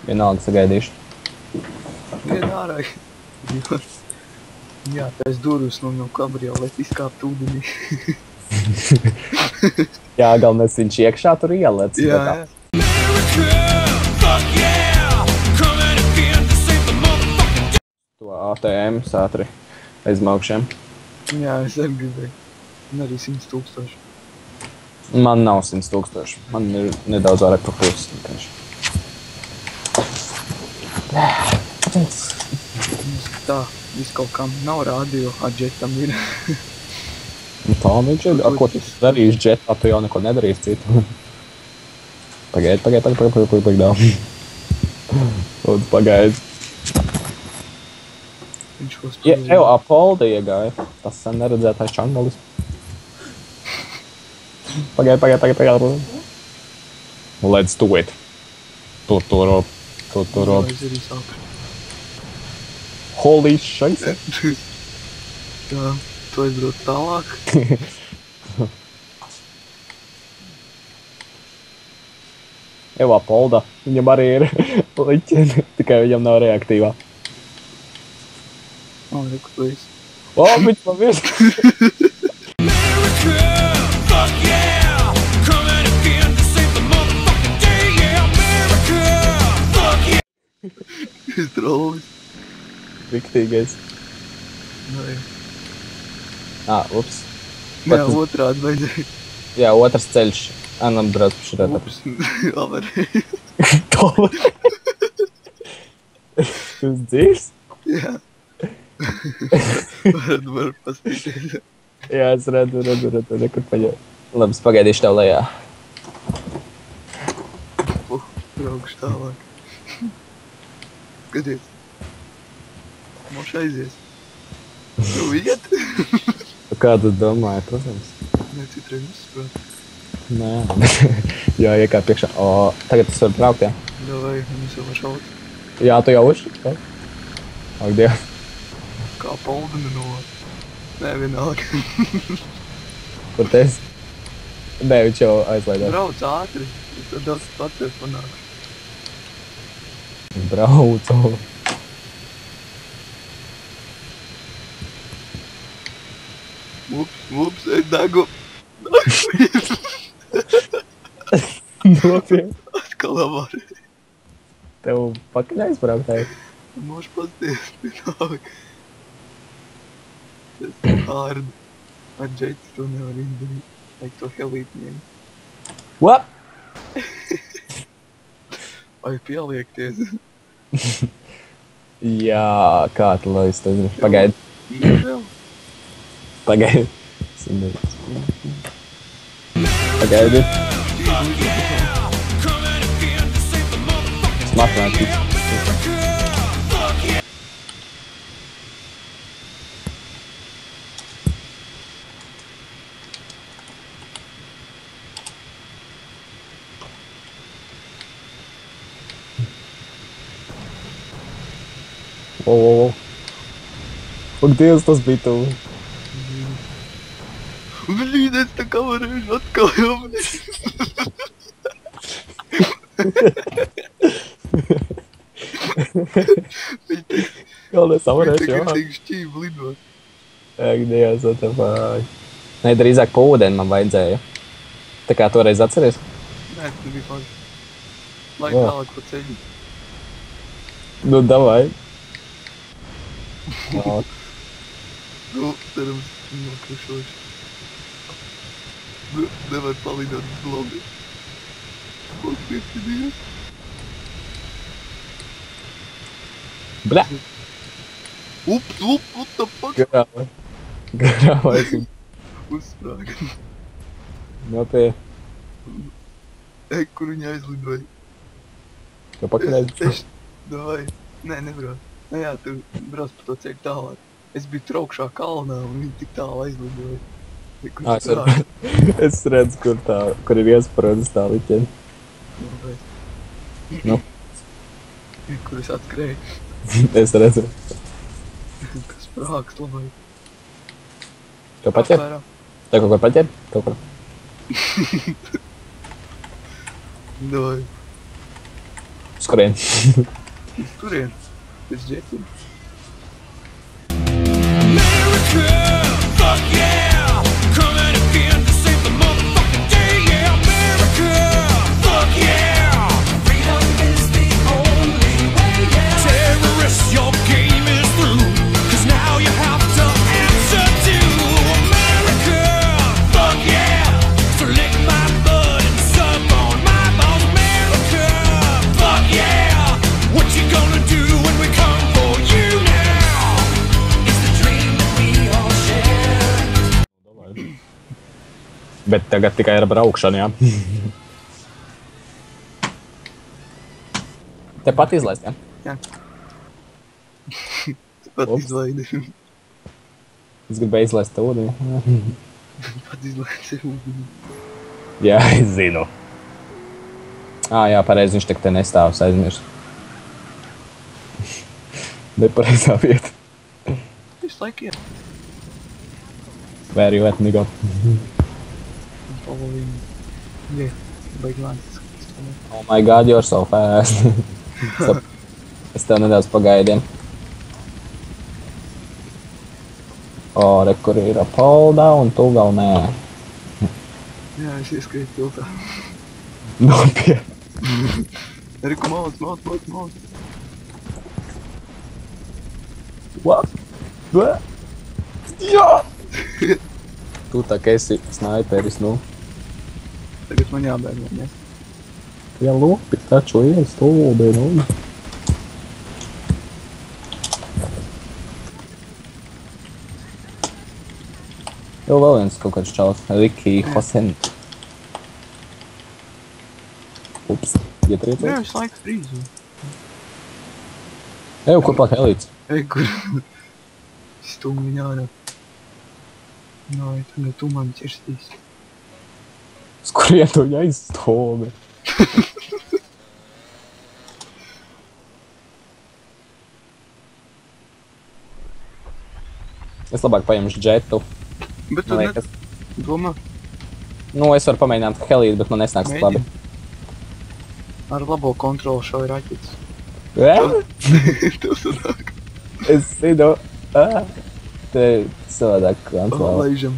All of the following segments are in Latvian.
Vienalga sagaidīšu. Vienārāk. Jā, tas durvis no kabrioleta izkāpt ūdenī. Jā, galvenais viņš iekšā tur ielec. Jā. To ATM sātri aizmaukšiem. Jā, es arī gribēju. Un arī 100 000. Man nav 100 000. Man ir nedaudz vairāk par pusi. Tā, viss kaut kam nav radio, a džetam ir. Un tā viņš ir. Ar ko tu darīsi džetā, tu jau neko nedarīsi citu. Pagaidi. Lūdzu, pagaidi. Viņš ko spēlēja. Evo, Apolda iegāja. Tas sen neredzētais čangalis. Pagaidi. Let's do it. Tur. Es arī sāku. Holy šaise. Tā, tu aizbrauc tālāk. Evo, Apolda. Viņam arī ir liķeni, tikai viņam nav reaktīvā. Reku, tu esi. O, viņš man vies. Es trollis. Riktīgais. Nē. Ups. Jā, otrādi vajadzēja. Jā, otrs ceļš. Anam brauc pa šitā. Ups, avarēja. Tu dzīvs? Jā. Var paskatīties. Jā, es redzu, nekur paņēmu. Labi, es pagaidīšu tev lejā. Braukšu tālāk. Skaties. Moš aizies. Tu iet? Kā tu domāji, protams? Ne, citreiz uzsprāt. Nē, jā, iekāp priekšā. O, tagad tas var braukt, jā? Davai, mums jau var šaut. Jā, tu jau uzšķi? Ak, Dievs. Kā Poldina no... Nē, vienalga. Kur te esi? Nē, viņš jau aizlaidās. Brauc ātri. Es tad daudz pats tev panākšu. Braucu. Ups, es dagu. Nopietni. Atkal avari. Tev pakaļ aizbrauktēji. Moš pasties, vienalga. Tas ir hard. Ar džetis to nevar izdarīt. Vajag to helītniem. What? Vai pieliekties? Jā, kā tu lai es to zinu? Pagaidi. Vēl? Pagaidi. Pagaidi. Matemātikas. Wow. Ak, Dievs, tas bija tuvu. Blīd, es tā kā varēšu atkal jau. Galvenais savarēšu, jā. Viņš tik šķīvi lidot. Ak, Dievs, what the fuck. Nē, drīzāk pa ūdeni man vajadzēja. Tā kā toreiz atceries? Nē, tas bija pats. Lai Jā. tālāk pa ceļu. Nu, davai. Jā. Nu, cerams, nokrušoši. Nu, nevar palidot uz blogu. Ko piepidījos? Bļa! Ups, what the fuck? Garāvā esi. Uzsprāga. Nopietni. Ej, kur viņa aizlidoja? Tev pakaļ aizbraukt. Davai. Nē, nebrauc. Nē, jā, tu brauc pa to ceļu tālāk. Es biju traukšā kalnā un viņi tik tālu aizlidoja. Es redzu, kur ir iesparodas tā liķeni. Nu. Kur es atskrēju. Es redzu. Kas sprāgs labai. Tev paķer? Tev kaut ko paķer? Kaut ko? Davai. Uz kurien? Uz turien. Pēc džetiem. America, fuck yeah, coming again to save the motherfucking day. Yeah, America, fuck yeah, freedom is the only way. Yeah, terrorists, your game is through, 'cause now you have to answer to America, fuck yeah, so lick my blood and suck on my balls. America, fuck yeah, what you gonna do when we come for you now? It's the dream that we all share. Bet tagad tikai ar braukšanu, jā. Tepat izlaist, jā? Jā. Pat Ups. izlaidi. Es gribēju izlaist to ūdeni. Pat izlaidi. Jā, es zinu. Jā, pareizi, viņš te nestāv, es aizmirsu. Nepareizā vieta. Visu laiku ir. Where you at, nigga? Following. Yeah, baigi lēns. Oh my god, you're so fast. Es tev nedaudz pagaidiem. Re, kur ir apolda un tu gal nē. Jā, es ieskrēju tiltā. Nopietni. Riku maut. What? What? Jā! Tu tā kā esi snaiperis, nu. Tagad man jābēr, vai ne? Ja lopi taču ir stūbi, nu. Jau vēl viens kaut kāds čalis. Riki Hosen. Ups, ietriecot. Jā, visu laiku frīzu. Eju, kur pāk Helīts? Ej, kur? Stum viņā ārā. Nā, tu man ķerstīs. Uz kurien tu jāizstūbi? Es labāk paņemšu džetu. Bet tu Man ne... liekas. Domā? Nu, es varu pamēģināt Helīt, bet man nesnāks Mēģini. labi. Ar labo kontroli šauj raķetes. Tev sanāk. Es zinu. Te savādāk kontroli. Laižam.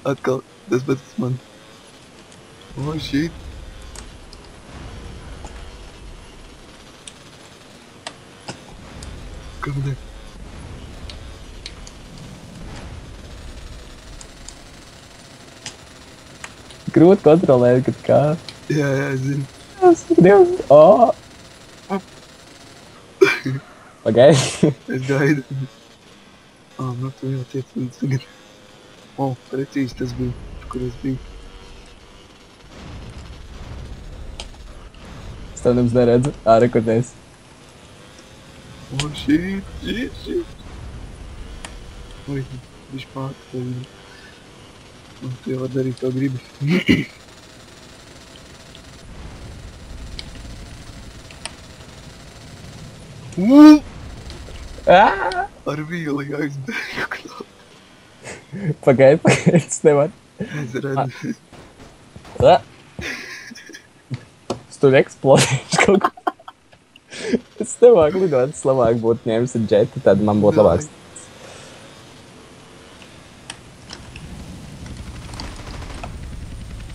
Atkal, tas pats man. Oh, shit. Kāpēc? Grūti kontrolēt, kad kā. Jā, es zinu. Dievs! Pagaidi. Es gaidu. Nu tu jau tiec un tagad. Precīzi tas bija, kur es biju. Es tev nemaz neredzu. Rekordēs. Oh, shit. Ui, viņš pārta tev. Tu jau var darīt to gribi. Ar vīli aizbēgu. Pagaidi, es nevaru. Es redzu. Es tur eksplodēšu kaut ko. Es nemāku lidot, es labāk būtu ņēmis ar džetu, tad man būtu labāks.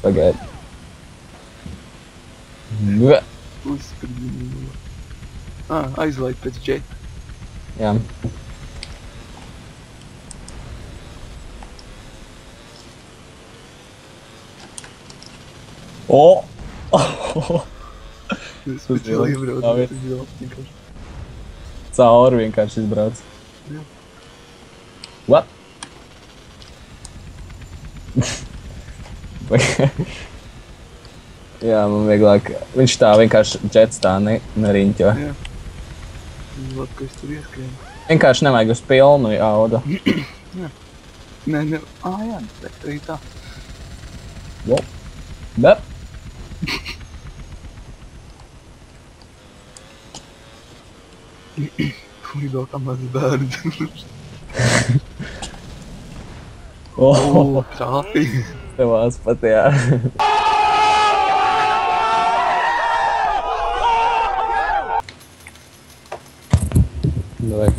Pagaidi. Uzskatīt. Aizlaid pēc džeta. Jā. Es speciāli iebraucu. Cauri vienkārši izbrauc. Jā. What? Jā, man vieglāk. Viņš tā vienkārši džets tā neriņķo. Jā. Labi, ka es tur ieskrēju. Vienkārši nevajag uz pilnu jaudu. Jā. Nē. Jā, arī tā. Bet. Lido kā maz bērns. Oh, Trāpīgi. tevās pat, jā. Davai.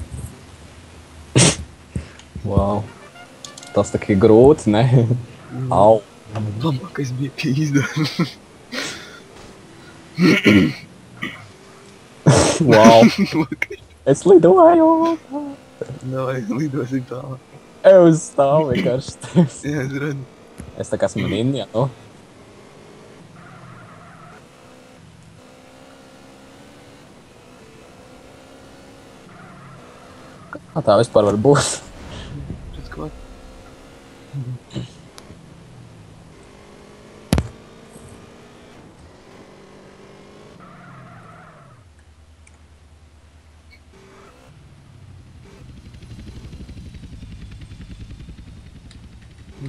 Wow. Tas tā kā grūti, ne? Au. Labākais bija pie izdevuma. Wow. Es lidoju. Davai, lidosim tālāk. Es stāvu vienkārši. Jā, es redzu. Es tā kā esmu ninja, nu. Kā tā vispār var būt? Redz, ko?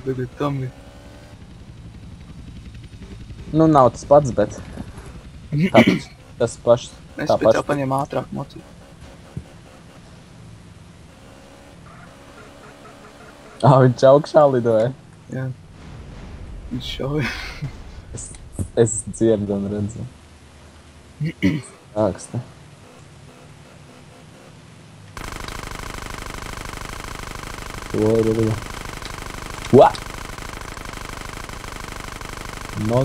Tagad tam ir. Nu, nav tas pats, bet... Tāpēc tas pašs. Es Tā pēc jau paša. paņēmu ātrāk mocīt. Viņš augšā lidoja. Jā. Viņš šauja. Es dzirdu un redzu. Āksti. What? No.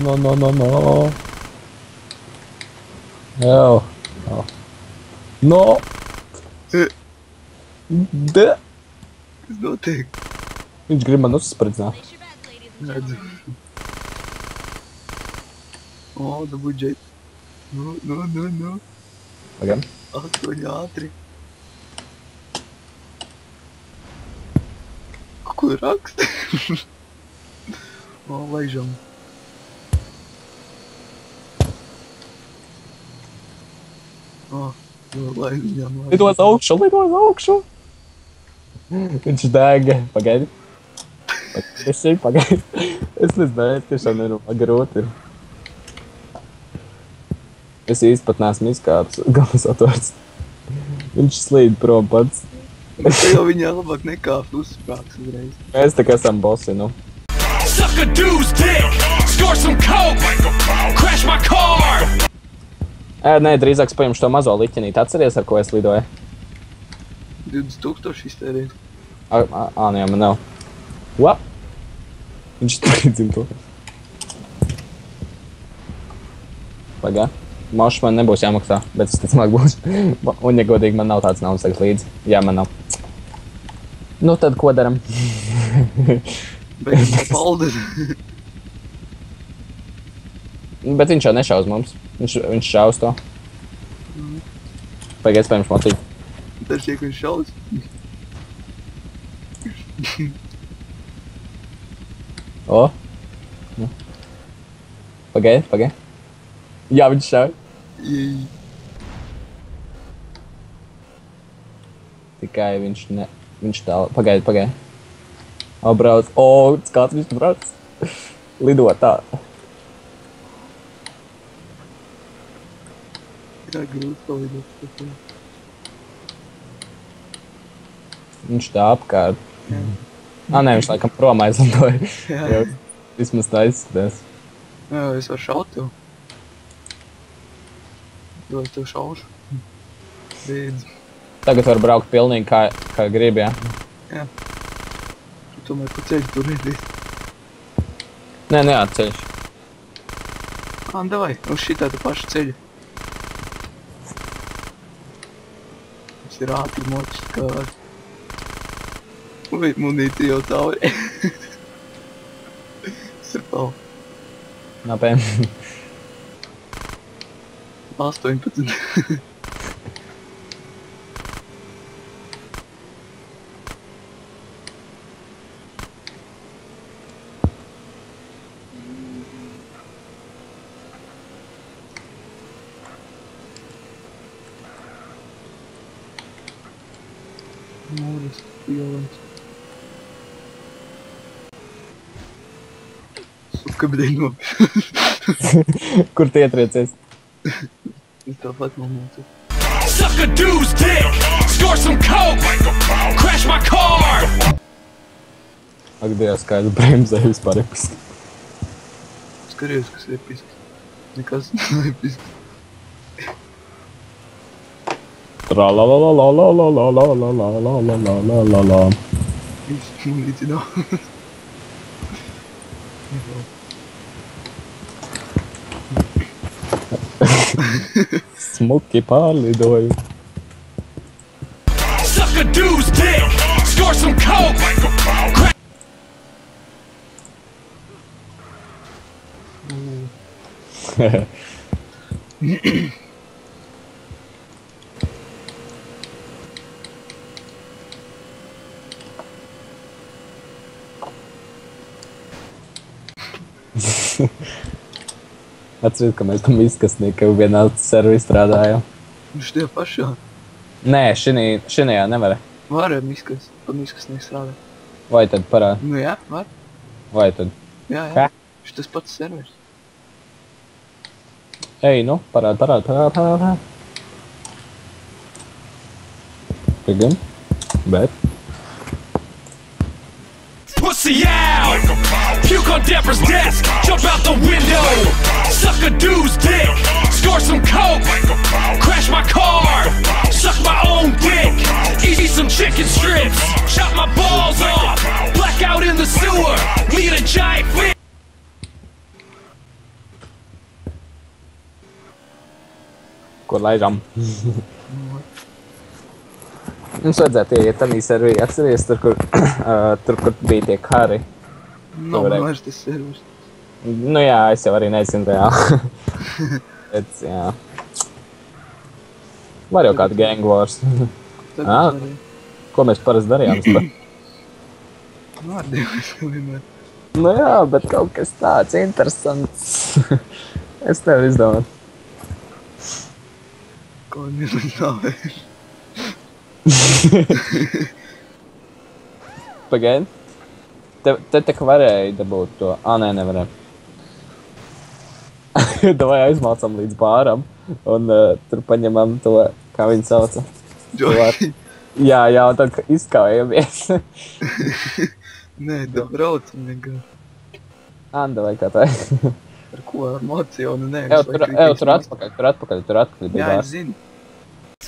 Oh. No! De! Kas notiek? Viņš grib man uzspridzināt. Redzu. O, dabu džet. Nu. Pagaidām. Atkoļ ātri. Ko raksta? O, laižam. O, laižam. Lidos augšu! Viņš dega. Pagaidi. Pagaidi. Es nezinu, tiešām ir grūti. Es īsti pat neesmu izkāpis galas atvērts. Viņš slīd prom pats. Bet jau viņā labāk nekāp uzsprāks uzreiz. Mēs tā kā esam bosi, nu. Suck a dude's dick, score some coke, crash my car. Nē, drīzāk es paņemšu to mazo liķenīti. Atceries, ar ko es lidoju? 20,000 iztērēt. Nu jā, man nav. What? Viņš strīdzim to. Pagā. Mašs man nebūs jāmaksā, bet es ticamāk būs. Un, ja godīgi, man nav tāds naudas tagad līdzi. Jā, man nav. Nu, tad ko daram? Bet paldies. Bet viņš jau nešaus mums. Viņš šaus to. Pagaid, paņemšu motību. Tas tiek viņš šaus. O. Nu. Pagaid. Jā, viņš šauj. Tikai viņš tālāk. Pagaid. O, brauc. O, kāds viņš brauc. Lido tā. Jā, grūti palidot. Viņš tā apkārt. Nē, viņš laikam prom aizlidoja. Jā. Vismaz tā izskatās. Jā, es varu šaut tev. Jo es tev šaušu. Beidz. Tagad var braukt pilnīgi kā grib, jā. Jā. Tu tomēr pa ceļu tur redzēs. Nē, ceļš. Davai, uz šitā te pašu ceļu. Mums ir ātri močs kā... Ui, munīti jau tauri. Tas ir tavu. Nāpējām. 18. Mūris, pievalens. Suka, bidēļ nopis. Kur tu ietriecies? Es tāpat nomūcu. Suck a dude's dick, score some coke, crash my car. Ak, Dievs, kādu bremzē vispār episki. Skaties, kas episks. Nekas nav episks. Tra-la-la-la-la-la-la-la-la-la-la-la-la-la-la-la. Viss munīcija nav. Smuki pārlidoju. Suck a dude's dick, score some coke. Atceries, ka mēs tam izkasnieku vienā serverī strādājām. Viņš tie pašā. Nē, šinajā nevar. Varam izkas, pat izkas nestrādā. Vai tad parād? Nu jā, var. Vai tad? Jā, Kā? jā. Viņš tas pats servers. Ej, nu, parād. Pagam. Bet. Pussy out! Puke on Deborah's desk, jump out the window. Suck a dude's dick, score some coke. Crash my car, suck my own dick. Eat some chicken strips, chop my balls off. Black out in the sewer, meet a giant fish. Kur laižam? Mums vajadzētu ieiet tādā serverī, atceries, tur, kur bija tie kari. Nav man vairs tas servers. Nu jā, es jau arī nezinu reāli. Bet, jā. Var jau kādu gang wars. Tagad arī. Ko mēs parasti darījām? Vārdiem es vienmēr. Nu jā, bet kaut kas tāds interesants. Es tev izdomāju. Ko nevis nav vairs. Pagaidi. Te tā kā varēja dabūt to. Nē, nevarēja. Davai aizmācam līdz bāram un tur paņemam to, kā viņi sauca. Joki. Jā, un tad izkaujamies. Nē, da braucam vienkārši. Davai kā tā. Ar ko? Ar mocionu? Nē. Tur atpakaļ bija Jā, bārs. es zinu.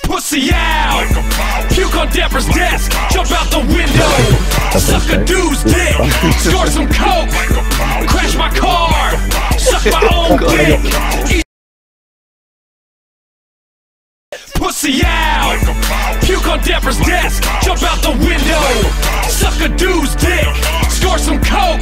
Pussy out! Puke on Deborah's desk, jump out the window. Suck a dude's dick, score some coke. Crash my car, suck my own dick. Pussy out! Puke on Deborah's desk, jump out the window. Suck a dude's dick, score some coke.